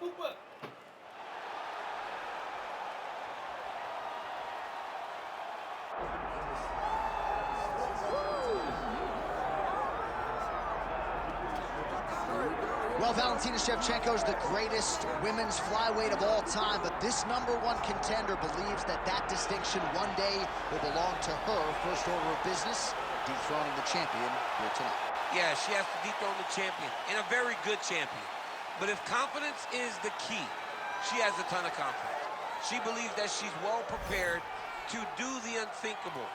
Well, Valentina Shevchenko is the greatest women's flyweight of all time, but this #1 contender believes that that distinction one day will belong to her. First order of business, dethroning the champion here tonight. Yeah, she has to dethrone the champion, and a very good champion. But if confidence is the key, she has a ton of confidence. She believes that she's well prepared to do the unthinkable.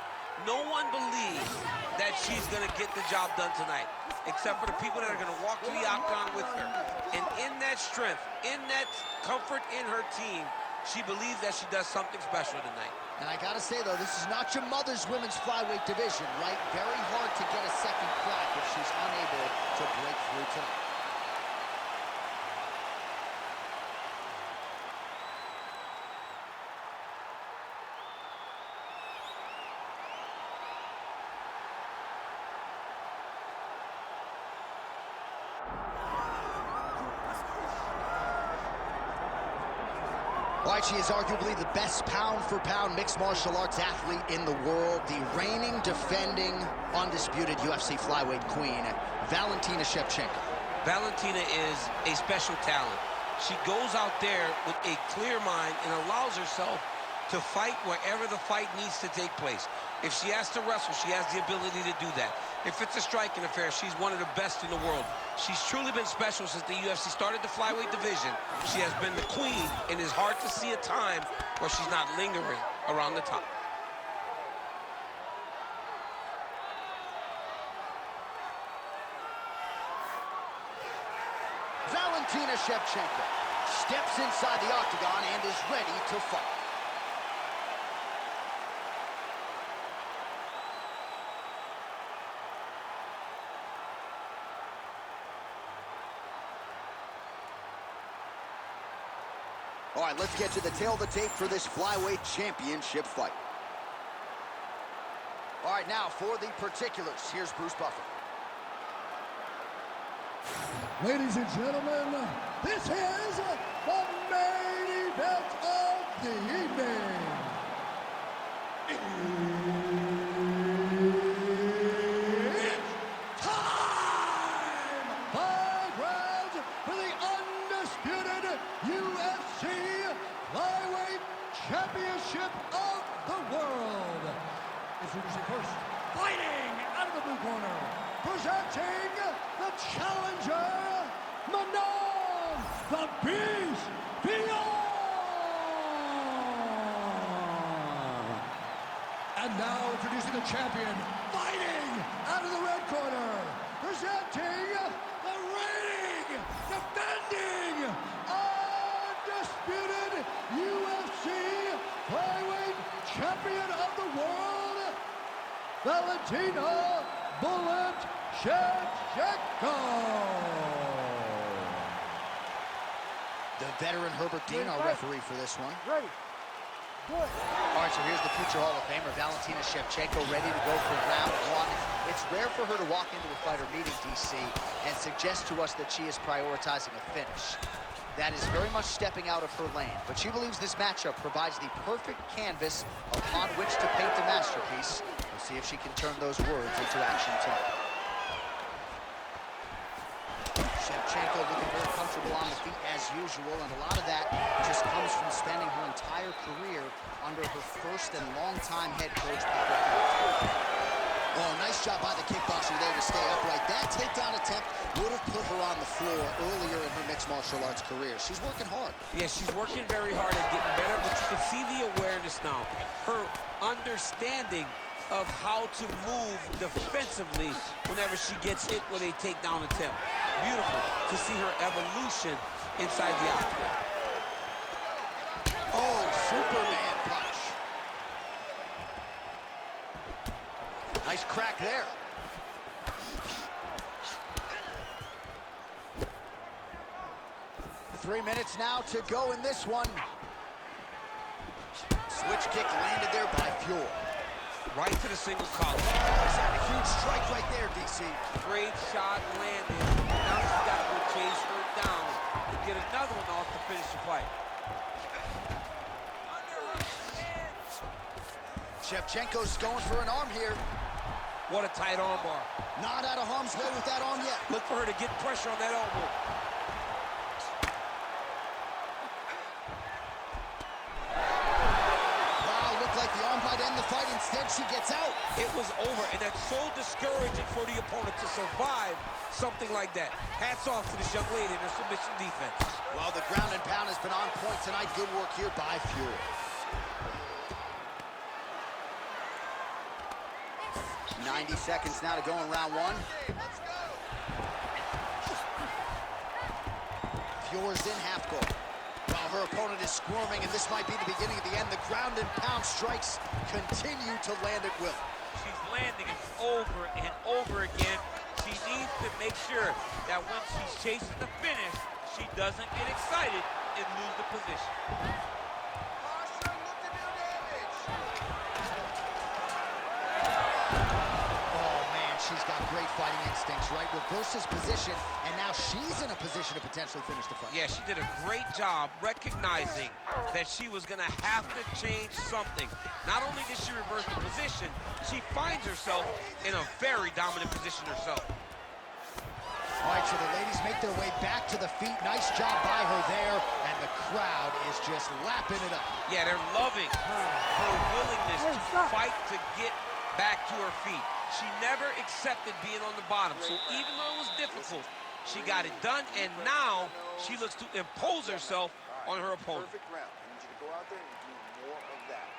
No one believes that she's going to get the job done tonight, except for the people that are going to walk to the octagon with her. And in that strength, in that comfort in her team, she believes that she does something special tonight. And I gotta say, though, this is not your mother's women's flyweight division, right? Very hard to get a second crack if she's unable to break through tonight. All right, she is arguably the best pound-for-pound mixed martial arts athlete in the world, the reigning, defending, undisputed UFC flyweight queen, Valentina Shevchenko. Valentina is a special talent. She goes out there with a clear mind and allows herself to fight wherever the fight needs to take place. If she has to wrestle, she has the ability to do that. If it's a striking affair, she's one of the best in the world. She's truly been special since the UFC started the flyweight division. She has been the queen, and it's hard to see a time where she's not lingering around the top. Valentina Shevchenko steps inside the octagon and is ready to fight. All right, let's get to the tail of the tape for this flyweight championship fight. All right, now for the particulars, here's Bruce Buffer. Ladies and gentlemen, this is the main event of the evening. It's time! 5 rounds for the undisputed UFC Flyweight Championship of the world. Introducing first, fighting out of the blue corner, presenting the challenger, Manon the Beast Fiorot. And now introducing the champion, fighting out of the red corner, presenting the reigning, defending, undisputed UFC Flyweight Champion of the world, Valentina Shevchenko. The veteran Herbert Dean, our referee for this one. Ready. Good. All right, so here's the future Hall of Famer, Valentina Shevchenko, ready to go for round 1. It's rare for her to walk into a fighter meeting, DC, and suggest to us that she is prioritizing a finish. That is very much stepping out of her lane, but she believes this matchup provides the perfect canvas upon which to paint the masterpiece. We'll see if she can turn those words into action tonight. Shevchenko looking very comfortable on the feet as usual, and a lot of that just comes from spending her entire career under her first and longtime head coach, Oh, nice job by the kickboxer there to stay upright. That takedown attempt would have put her on the floor earlier in her mixed martial arts career. She's working hard. Yeah, she's working very hard at getting better, but you can see the awareness now. Her understanding of how to move defensively whenever she gets hit with a takedown attempt. Beautiful to see her evolution inside the octagon. Oh, Superman punch. Nice crack there. 3 minutes now to go in this one. Switch kick landed there by Fiorot. Right to the single collar. He's had a huge strike right there, DC. Great shot landed. Now she's got to go chase her down to get another one off the finish the fight. Shevchenko's going for an arm here. What a tight arm bar. Not out of harm's way with that arm yet. Look for her to get pressure on that elbow. Wow, looked like the arm might end the fight. Instead, she gets out. It was over, and that's so discouraging for the opponent to survive something like that. Hats off to this young lady and her submission defense. Well, the ground and pound has been on point tonight. Good work here by Fiorot. 90 seconds now to go in round one. Fiorot's in half guard. While her opponent is squirming, and this might be the beginning of the end, the ground and pound strikes continue to land at will. She's landing it over and over again. She needs to make sure that when she's chasing the finish, she doesn't get excited and lose the position. She's got great fighting instincts, right? Reverses position, and now she's in a position to potentially finish the fight. Yeah, she did a great job recognizing that she was going to have to change something. Not only did she reverse the position, she finds herself in a very dominant position herself. All right, so the ladies make their way back to the feet. Nice job by her there, and the crowd is just lapping it up. Yeah, they're loving her willingness to fight to get back to her feet. She never accepted being on the bottom, so even though it was difficult, she got it done, and now she looks to impose herself on her opponent. Perfect round. I need you to go out there and do more of that.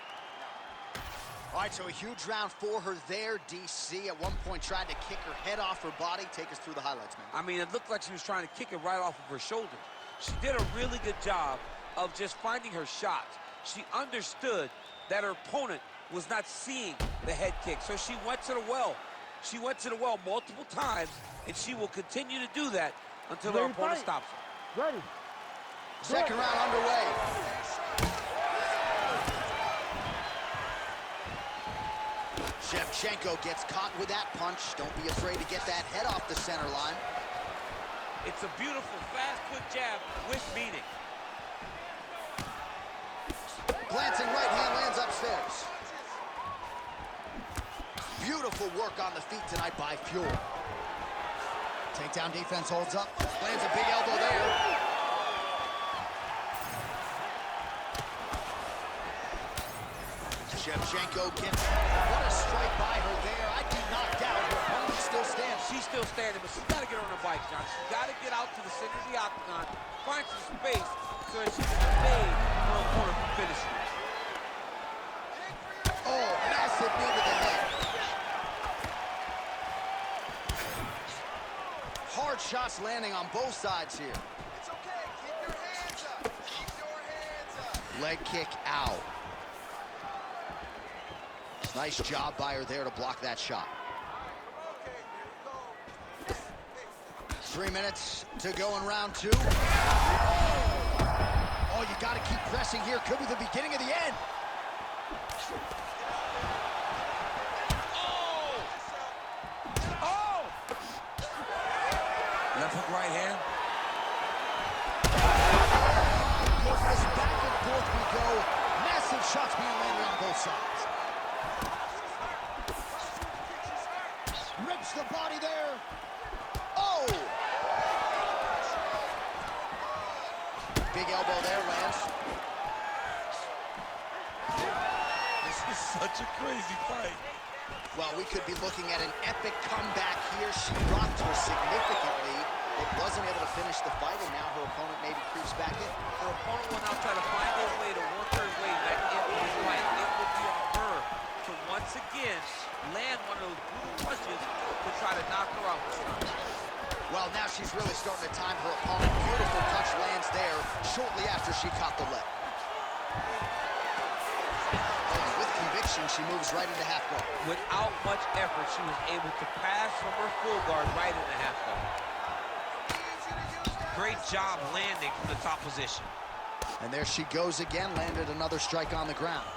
All right, so a huge round for her there. DC at one point tried to kick her head off her body. Take us through the highlights, man. I mean, it looked like she was trying to kick it right off of her shoulder. She did a really good job of just finding her shots. She understood that her opponent was not seeing the head kick, so she went to the well. She went to the well multiple times, and she will continue to do that until her opponent stops her. Ready. Second round underway. Shevchenko gets caught with that punch. Don't be afraid to get that head off the center line. It's a beautiful, fast, quick jab with meaning. Glancing right hand lands upstairs. Beautiful work on the feet tonight by Fiorot. Takedown defense holds up. Lands a big elbow there. Shevchenko gets... What a strike by her there. I do not doubt her opponent still standing. She's still standing, but she's got to get on her bike, John. She's got to get out to the center of the octagon, find some space so that she can evade her opponent from finishing. Oh, massive knee to the head. Hard shots landing on both sides here. It's okay. Keep your hands up. Keep your hands up. Leg kick out. Nice job by her there to block that shot. Okay, here we go. 3 minutes to go in round two. Oh, you got to keep pressing here. Could be the beginning of the end. Left hook right hand. Goodness, back and forth we go. Massive shots being landed on both sides. Rips the body there. Oh! Big elbow there, lands. This is such a crazy fight. Well, we could be looking at an epic comeback here. She rocked her significantly, but wasn't able to finish the fight, and now her opponent maybe creeps back in. Her opponent will now try to find a way to work her way back into this fight. It will be on her to once again land one of those brutal punches to try to knock her out this time. Well, now she's really starting to time her opponent. Beautiful touch lands there shortly after she caught the leg. And with conviction, she moves right into half guard. Without much effort, she was able to pass from her full guard right into half guard. Great job landing from the top position. And there she goes again, landed another strike on the ground.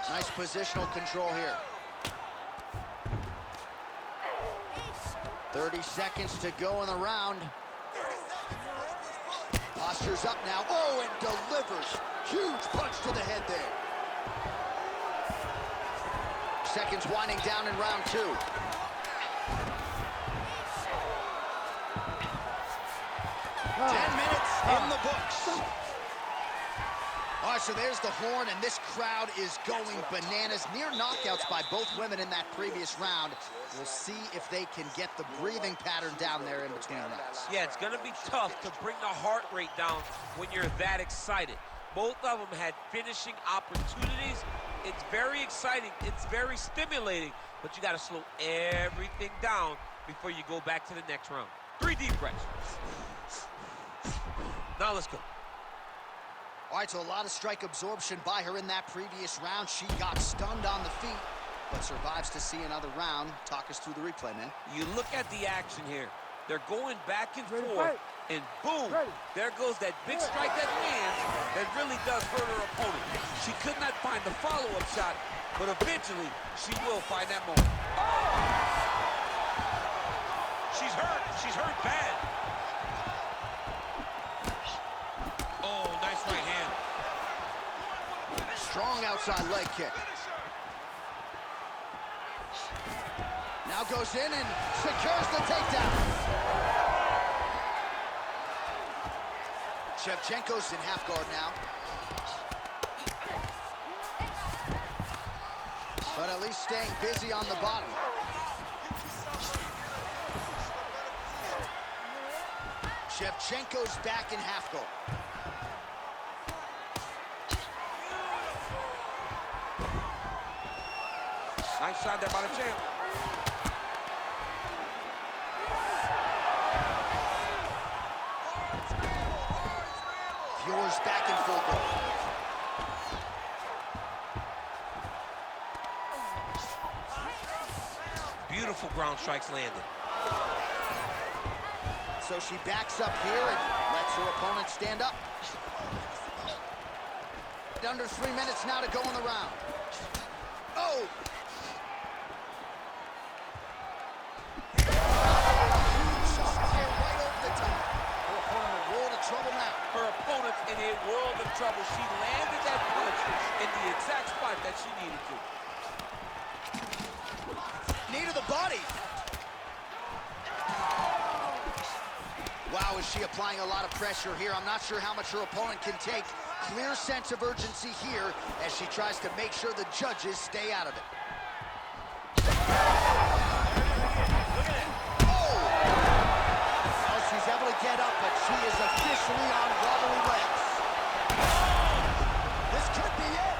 Nice positional control here. 30 seconds to go in the round. Postures up now. Oh, and delivers. Huge punch to the head there. Seconds winding down in round 2. 10 minutes in the books. All right, so there's the horn, and this crowd is going bananas. Near knockouts by both women in that previous round. We'll see if they can get the breathing pattern down there in between rounds. Yeah, it's going to be tough to bring the heart rate down when you're that excited. Both of them had finishing opportunities. It's very exciting. It's very stimulating, but you got to slow everything down before you go back to the next round. 3 deep breaths. Now let's go. All right, so a lot of strike absorption by her in that previous round. She got stunned on the feet, but survives to see another round. Talk us through the replay, man. You look at the action here. They're going back and forth, and boom, there goes that big strike that lands that really does hurt her opponent. She could not find the follow-up shot, but eventually she will find that moment. She's hurt. She's hurt bad. Oh, nice right hand. Strong outside leg kick. Now goes in and secures the takedown. Shevchenko's in half guard now. But at least staying busy on the bottom. Shevchenko's back in half guard. Nice shot there by the champ. Fiorot's back in full guard. Beautiful ground strikes landed. So she backs up here and lets her opponent stand up. Under 3 minutes now to go in the round. Oh! Her opponent's in a world of trouble. She landed that punch in the exact spot that she needed to. Knee to the body. Wow, is she applying a lot of pressure here? I'm not sure how much her opponent can take. Clear sense of urgency here as she tries to make sure the judges stay out of it. She's able to get up, but she is officially on wobbly legs. This could be it.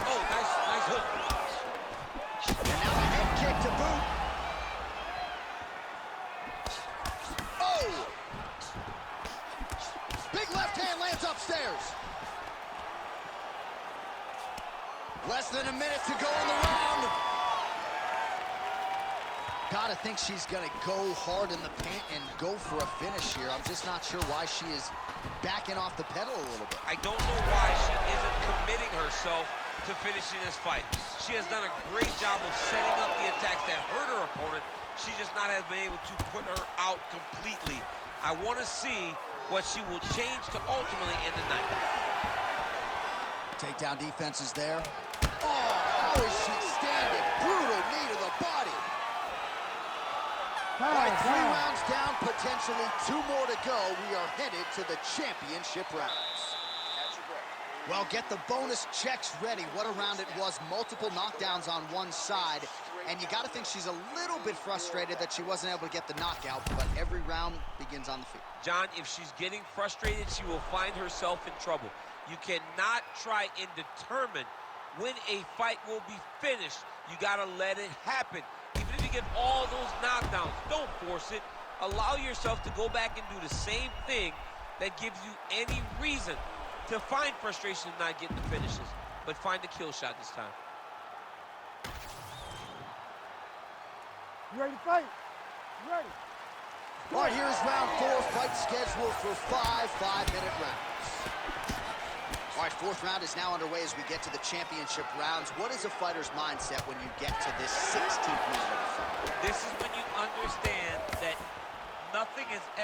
Oh, nice hook. And now a head kick to boot. Oh! Big left hand lands upstairs. Less than a minute to go in the round. Gotta think she's gonna go hard in the paint and go for a finish here. I'm just not sure why she is backing off the pedal a little bit. I don't know why she isn't committing herself to finishing this fight. She has done a great job of setting up the attacks that hurt her opponent. She just not has been able to put her out completely. I want to see what she will change to ultimately end the night. Takedown defense is there. Oh, how is she standing? Brutal knee to the body. All right, 3 rounds down, potentially 2 more to go. We are headed to the championship rounds. Well, get the bonus checks ready. What a round it was. Multiple knockdowns on one side. And you got to think she's a little bit frustrated that she wasn't able to get the knockout, but every round begins on the feet. John, if she's getting frustrated, she will find herself in trouble. You cannot try and determine when a fight will be finished. You got to let it happen. Even if you get all those knockdowns, don't force it. Allow yourself to go back and do the same thing that gives you any reason to find frustration in not getting the finishes, but find the kill shot this time. You ready to fight? You ready? All right, here's round 4, fight scheduled for 5 5-minute rounds. All right, 4th round is now underway as we get to the championship rounds. What is a fighter's mindset when you get to this 16th minute of the fight? This is when you understand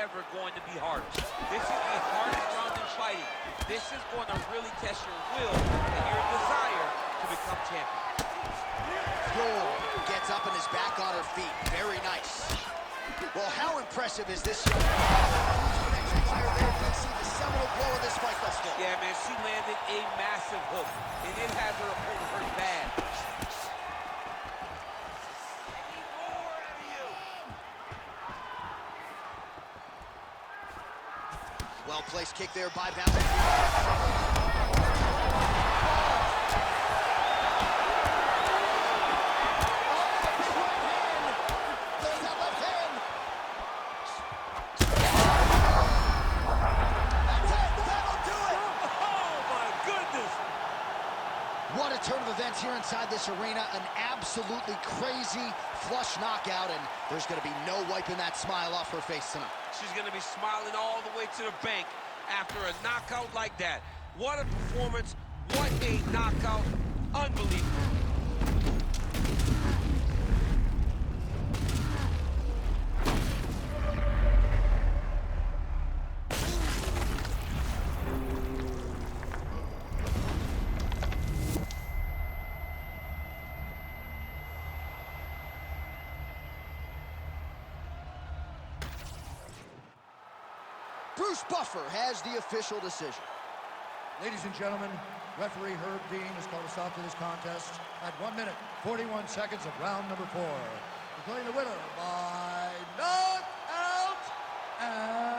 ever going to be harder. This is the hardest round in fighting. This is going to really test your will and your desire to become champion. Gets up and is back on her feet. Very nice. Well, how impressive is this young woman? See the seminal blow of this fight thus far. Yeah, man, she landed a massive hook, and it has her opponent hurt bad. Well-placed kick there by Valentina. What a turn of events here inside this arena. An absolutely crazy flush knockout, and there's going to be no wiping that smile off her face tonight. She's going to be smiling all the way to the bank after a knockout like that. What a performance. What a knockout. Unbelievable. Bruce Buffer has the official decision. Ladies and gentlemen, referee Herb Dean has called a stop to this contest at 1 minute, 41 seconds of round number 4. Declaring the winner by knockout and